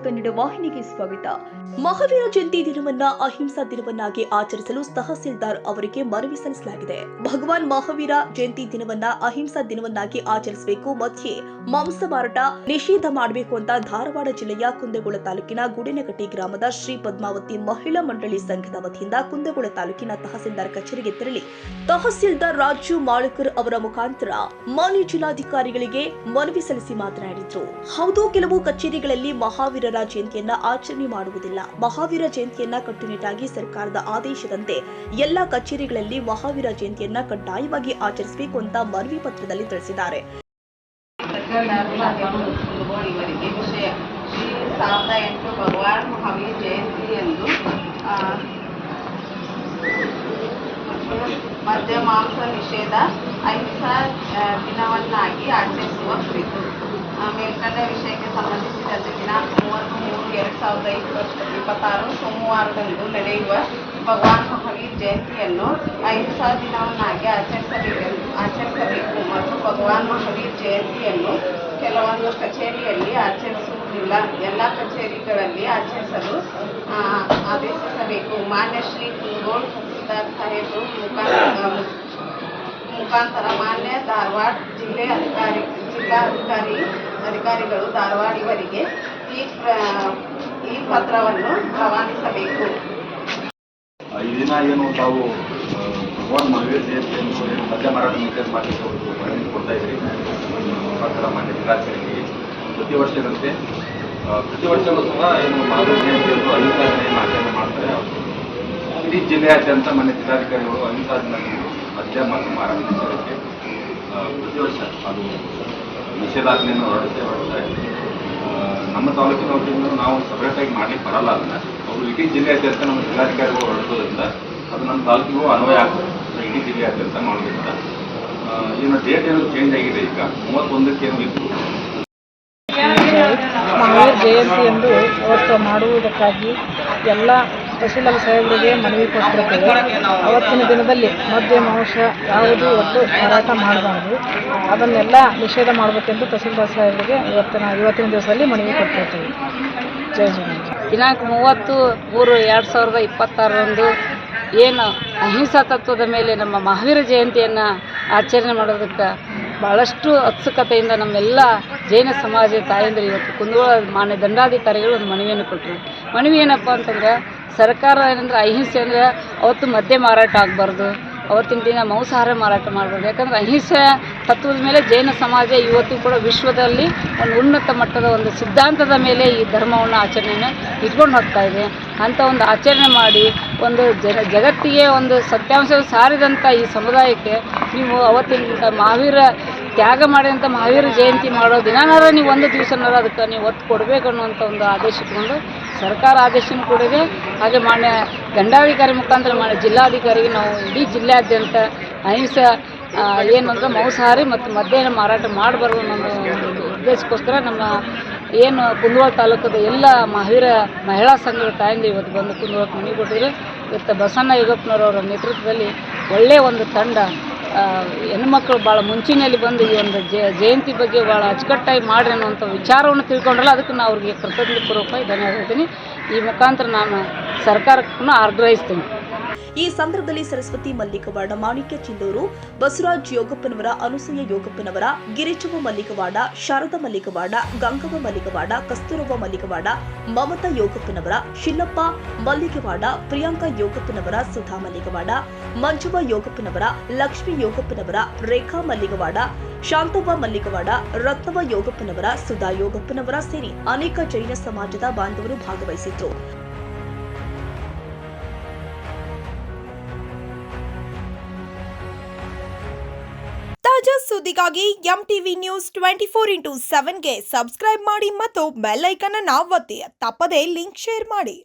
ಕನ್ನಡ ವಾಹಿನಿಗೆ ಸ್ವಾಗತ. ಮಹಾವೀರ ಜಯಂತಿ ದಿನವನ್ನ ಅಹಿಂಸಾ ದಿನವನ್ನಾಗಿ ಆಚರಿಸಲು ತಹಸೀಲ್ದಾರ್ ಅವರಿಗೆ ಮನವಿ ಸಲ್ಲಿಸಲಾಗಿದೆ. ಭಗವಾನ್ ಮಹಾವೀರ ಜಯಂತಿ ದಿನವನ್ನ ಅಹಿಂಸಾ ದಿನವನ್ನಾಗಿ ಆಚರಿಸಬೇಕು, ಮಧ್ಯೆ ಮಾಂಸ ಮಾರಾಟ ನಿಷೇಧ ಮಾಡಬೇಕು ಅಂತ ಧಾರವಾಡ ಜಿಲ್ಲೆಯ ಕುಂದಗೋಳ ತಾಲೂಕಿನ ಗುಡಿನಕಟ್ಟಿ ಗ್ರಾಮದ ಶ್ರೀ ಪದ್ಮಾವತಿ ಮಹಿಳಾ ಮಂಡಳಿ ಸಂಘದ ವತಿಯಿಂದ ಕುಂದಗೋಳ ತಾಲೂಕಿನ ತಹಸೀಲ್ದಾರ್ ಕಚೇರಿಗೆ ತೆರಳಿ ತಹಸೀಲ್ದಾರ್ ರಾಜು ಮಾಳಕರ್ ಅವರ ಮುಖಾಂತರ ಮಾನ್ಯ ಜಿಲ್ಲಾಧಿಕಾರಿಗಳಿಗೆ ಮನವಿ ಸಲ್ಲಿಸಿ ಮಾತನಾಡಿದರು. ಹೌದು, ಕೆಲವು ಕಚೇರಿಗಳಲ್ಲಿ ಮಹಾವೀರರ ಜಯಂತಿಯನ್ನ ಆಚರಣೆ ಮಾಡುವುದಿಲ್ಲ. ಮಹಾವೀರ ಜಯಂತಿಯನ್ನ ಕಟ್ಟುನಿಟ್ಟಾಗಿ ಸರ್ಕಾರದ ಆದೇಶದಂತೆ ಎಲ್ಲಾ ಕಚೇರಿಗಳಲ್ಲಿ ಮಹಾವೀರ ಜಯಂತಿಯನ್ನ ಕಡ್ಡಾಯವಾಗಿ ಆಚರಿಸಬೇಕು ಅಂತ ಮನವಿ ಪತ್ರದಲ್ಲಿ ತಿಳಿಸಿದ್ದಾರೆ. ಭಗವಾನ್ ಮಹಾವೀರ ಜಯಂತಿಯಂದು ಮದ್ಯ ಮಾಂಸ ನಿಷೇಧ ಅಹಿಂಸಾ ದಿನವನ್ನಾಗಿ ಆಚರಿಸುವ ಕುರಿತು ಮೇಲ್ಕಂಡ ವಿಷಯಕ್ಕೆ ಸಂಬಂಧಿಸಿದಂತೆ ದಿನಾಂಕ 30/3/2026 ಸೋಮವಾರದಂದು ನಡೆಯುವ ಭಗವಾನ್ ಮಹಾವೀರ್ ಜಯಂತಿಯನ್ನು ಅಹಿಂಸಾ ದಿನವನ್ನಾಗಿ ಆಚರಿಸಬೇಕು ಮತ್ತು ಭಗವಾನ್ ಮಹಾವೀರ್ ಜಯಂತಿಯನ್ನು ಕೆಲವೊಂದು ಕಚೇರಿಯಲ್ಲಿ ಆಚರಿಸುವುದಿಲ್ಲ. ಎಲ್ಲ ಕಚೇರಿಗಳಲ್ಲಿ ಆಚರಿಸಲು ಆದೇಶಿಸಬೇಕು. ಮಾನ್ಯ ಶ್ರೀ ಕುಂದಗೋಳ ತಹಸೀಲ್ದಾರ್ ಸಾಹೇಬರು ಮುಖಾಂತರ ಮಾನ್ಯ ಧಾರವಾಡ ಜಿಲ್ಲಾಧಿಕಾರಿಗಳು ಧಾರವಾಡ ಇವರಿಗೆ ಈ ಪತ್ರವನ್ನು ರವಾನಿಸಬೇಕು. ಈ ದಿನ ಏನು ತಾವು ಭಗವಾನ್ ಮಹಾವೀರ ಜಯಂತಿಯನ್ನು ಮದ್ಯ ಮಾರಾಟ ನಿಷೇಧ ಮಾಡಲಿಕ್ಕೆ ಮನವಿ ಕೊಡ್ತಾ ಇದ್ರಿ ಮುಖಾಂತರ ಮಾನ್ಯ ಜಿಲ್ಲಾಧಿಕಾರಿಗೆ. ಪ್ರತಿ ವರ್ಷವೂ ಸಹ ಏನು ಮಹಾವೀರ ಜಯಂತಿಯನ್ನು ಅಹಿಂಸಾ ದಿನ ಆಚರಣೆ ಮಾಡ್ತಾರೆ. ಇಡೀ ಜಿಲ್ಲೆಯಾದ್ಯಂತ ಮಾನ್ಯ ಜಿಲ್ಲಾಧಿಕಾರಿಗಳು ಅಹಿಂಸಾ ದಿನ ಮದ್ಯ ಮತ್ತು ಮಾರಾಟ ನಿಷೇಧಕ್ಕೆ ಪ್ರತಿ ವರ್ಷ ಅದು ನಿಷೇಧಾಜ್ಞೆಯನ್ನು ಹೊರಡ್ತಾ ಇದ್ದೀವಿ. ನಮ್ಮ ತಾಲೂಕಿನ ವತಿಯಿಂದ ನಾವು ಸಪ್ರೇಟಾಗಿ ಮಾಡಲಿಕ್ಕೆ ಬರಲ್ಲ. ಅದನ್ನು ಅವರು ಇಡೀ ಜಿಲ್ಲೆಯಾದ್ಯಂತ ನಮ್ಮ ಜಿಲ್ಲಾಧಿಕಾರಿಗಳು ಹೊರಡೋದ್ರಿಂದ ಅದು ನಮ್ಮ ತಾಲೂಕಿಗೂ ಅನ್ವಯ ಆಗ್ತದೆ. ಇಡೀ ಜಿಲ್ಲೆಯಾದ್ಯಂತ ಮಾಡೋದ್ರಿಂದ ಏನು ಡೇಟ್ ಏನೋ ಚೇಂಜ್ ಆಗಿದೆ. ಈಗ 31ಕ್ಕೆ ಏನೋ ಇತ್ತು. ಮಹಾವೀರ ಜಯಂತಿ ಎಂದು ಅವತ್ತು ಮಾಡುವುದಕ್ಕಾಗಿ ಎಲ್ಲ ತಹಸೀಲ್ದಾರ್ ಸಾಹೇಬರಿಗೆ ಮನವಿ ಕೊಟ್ಟಿರ್ತೇವೆ. ಅವತ್ತಿನ ದಿನದಲ್ಲಿ ಮದ್ಯ ಮಾಂಸ ಯಾವುದು ಒಟ್ಟು ಮಾರಾಟ ಮಾಡಬಾರ್ದು, ಅದನ್ನೆಲ್ಲ ನಿಷೇಧ ಮಾಡಬೇಕೆಂದು ತಹಸೀಲ್ದಾರ್ ಸಾಹೇಬರಿಗೆ ಇವತ್ತಿನ ದಿವಸದಲ್ಲಿ ಮನವಿ ಕೊಟ್ಟಿರ್ತೇವೆ. ಜೈ ಜಗನ್ನಾಥ. ದಿನಾಂಕ 30/3/2026 ಏನು ಅಹಿಂಸಾ ತತ್ವದ ಮೇಲೆ ನಮ್ಮ ಮಹಾವೀರ ಜಯಂತಿಯನ್ನು ಆಚರಣೆ ಮಾಡೋದಕ್ಕೆ ಭಾಳಷ್ಟು ಉತ್ಸುಕತೆಯಿಂದ ನಮ್ಮೆಲ್ಲ ಜೈನ ಸಮಾಜದ ತಾಯಂದಿರು ಇವತ್ತು ಕುಂದಗೋಳ ಮಾನ್ಯ ದಂಡಾಧಿಕಾರಿಗಳು ಒಂದು ಮನವಿಯನ್ನು ಕೊಟ್ಟರು. ಮನವಿ ಏನಪ್ಪ ಅಂತಂದ್ರೆ, ಸರ್ಕಾರ ಏನಂದ್ರೆ ಅಹಿಂಸೆ ಅಂದರೆ ಅವತ್ತು ಮದ್ಯ ಮಾರಾಟ ಆಗಬಾರ್ದು, ಅವತ್ತಿನ ದಿನ ಮಾಂಸಾಹಾರ ಮಾರಾಟ ಮಾಡಬಾರ್ದು. ಯಾಕಂದರೆ ಅಹಿಂಸೆ ತತ್ವದ ಮೇಲೆ ಜೈನ ಸಮಾಜ ಇವತ್ತು ಕೂಡ ವಿಶ್ವದಲ್ಲಿ ಒಂದು ಉನ್ನತ ಮಟ್ಟದ ಒಂದು ಸಿದ್ಧಾಂತದ ಮೇಲೆ ಈ ಧರ್ಮವನ್ನು ಆಚರಣೆಯನ್ನು ಇಟ್ಕೊಂಡು ಹೋಗ್ತಾ ಇದೆ. ಅಂಥ ಒಂದು ಆಚರಣೆ ಮಾಡಿ ಒಂದು ಜಗತ್ತಿಗೆ ಒಂದು ಸತ್ಯಾಂಶ ಸಾರಿದಂಥ ಈ ಸಮುದಾಯಕ್ಕೆ ನೀವು ಅವತ್ತಿನ ಮಹಾವೀರ ತ್ಯಾಗ ಮಾಡಿದಂಥ ಮಹಾವೀರ ಜಯಂತಿ ಮಾಡೋ ದಿನಾನಾರ ನೀವು ಒಂದು ದಿವಸನಾರ ಅದಕ್ಕೆ ನೀವು ಒತ್ತು ಕೊಡಬೇಕು ಅನ್ನುವಂಥ ಒಂದು ಆದೇಶ ಇಟ್ಕೊಂಡು ಸರ್ಕಾರ ಆದೇಶನೂ ಕೊಡಿದೆ. ಹಾಗೆ ಮಾನ್ಯ ದಂಡಾಧಿಕಾರಿ ಮುಖಾಂತರ ಮಾನ್ಯ ಜಿಲ್ಲಾಧಿಕಾರಿಗೆ ನಾವು ಇಡೀ ಜಿಲ್ಲೆಯಾದ್ಯಂತ ಅಹಿಂಸೆ ಏನಂದ್ರೆ ಮಾಂಸಾಹಾರಿ ಮತ್ತು ಮದ್ಯನ ಮಾರಾಟ ಮಾಡಬಾರ್ದು ಅನ್ನೋ ಒಂದು ಉದ್ದೇಶಕ್ಕೋಸ್ಕರ ನಮ್ಮ ಏನು ಕುಂದಗೋಳ ತಾಲೂಕದ ಎಲ್ಲ ಮಹಾವೀರ ಮಹಿಳಾ ಸಂಘದ ತಾಯಿಂದ ಇವತ್ತು ಬಂದು ಕುಂದಗೋಳಕ್ಕೆ ಮನವಿ ಕೊಟ್ಟಿದ್ರು. ಇವತ್ತು ಬಸಣ್ಣ ಯುಗಪ್ಪನವರವರ ನೇತೃತ್ವದಲ್ಲಿ ಒಳ್ಳೆಯ ಒಂದು ತಂಡ ಹೆಣ್ಮಕ್ಳು ಭಾಳ ಮುಂಚಿನಲ್ಲಿ ಬಂದು ಈ ಒಂದು ಜಯಂತಿ ಬಗ್ಗೆ ಭಾಳ ಅಚ್ಚುಕಟ್ಟಾಗಿ ಮಾಡ್ರಿ ಅನ್ನುವಂಥ ವಿಚಾರವನ್ನು ತಿಳ್ಕೊಂಡ್ರಲ್ಲ, ಅದಕ್ಕೆ ನಾನು ಅವ್ರಿಗೆ ಕೃತಜ್ಞಪೂರ್ವಕವಾಗಿ ಧನ್ಯವಾದ ಹೇಳ್ತೀನಿ. ಈ ಮುಖಾಂತರ ನಾನು ಸರ್ಕಾರಕ್ಕೂ ಆಗ್ರಹಿಸ್ತೀನಿ. ಈ ಸಂದರ್ಭದಲ್ಲಿ ಸರಸ್ವತಿ ಮಲ್ಲಿಕವಾಡ, ಮಾಣಿಕ್ಯ ಚಿಂದೂರು, ಬಸವರಾಜ್ ಯೋಗಪ್ಪನವರ, ಅನುಸೂಯ ಯೋಗಪ್ಪನವರ, ಗಿರಿಜವ್ವ ಮಲ್ಲಿಕವಾಡ, ಶಾರದಾ ಮಲ್ಲಿಕವಾಡ, ಗಂಗವ್ವ ಮಲ್ಲಿಕವಾಡ, ಕಸ್ತೂರವ್ವ ಮಲ್ಲಿಕವಾಡ, ಮಮತಾ ಯೋಗಪ್ಪನವರ, ಶಿಲ್ಲಪ್ಪ ಮಲ್ಲಿಕವಾಡ, ಪ್ರಿಯಾಂಕಾ ಯೋಗಪ್ಪನವರ, ಸುಧಾ ಮಲ್ಲಿಕವಾಡ, ಮಂಜುವ ಯೋಗಪ್ಪನವರ, ಲಕ್ಷ್ಮೀ ಯೋಗಪ್ಪನವರ, ರೇಖಾ ಮಲ್ಲಿಕವಾಡ, ಶಾಂತವ್ವ ಮಲ್ಲಿಕವಾಡ, ರತ್ನವ್ವ ಯೋಗಪ್ಪನವರ, ಸುಧಾ ಯೋಗಪ್ಪನವರ ಸೇರಿ ಅನೇಕ ಜೈನ ಸಮಾಜದ ಬಾಂಧವರು ಭಾಗವಹಿಸಿದ್ರು. ತಾಜಾ ಸುದ್ದಿಗಾಗಿ MTV News 24/7ಗೆ ಸಬ್ಸ್ಕ್ರೈಬ್ ಮಾಡಿ ಮತ್ತು ಬೆಲ್ ಐಕಾನ್ ಅನ್ನು ಒತ್ತಿ. ತಪ್ಪದೇ ಲಿಂಕ್ ಶೇರ್ ಮಾಡಿ.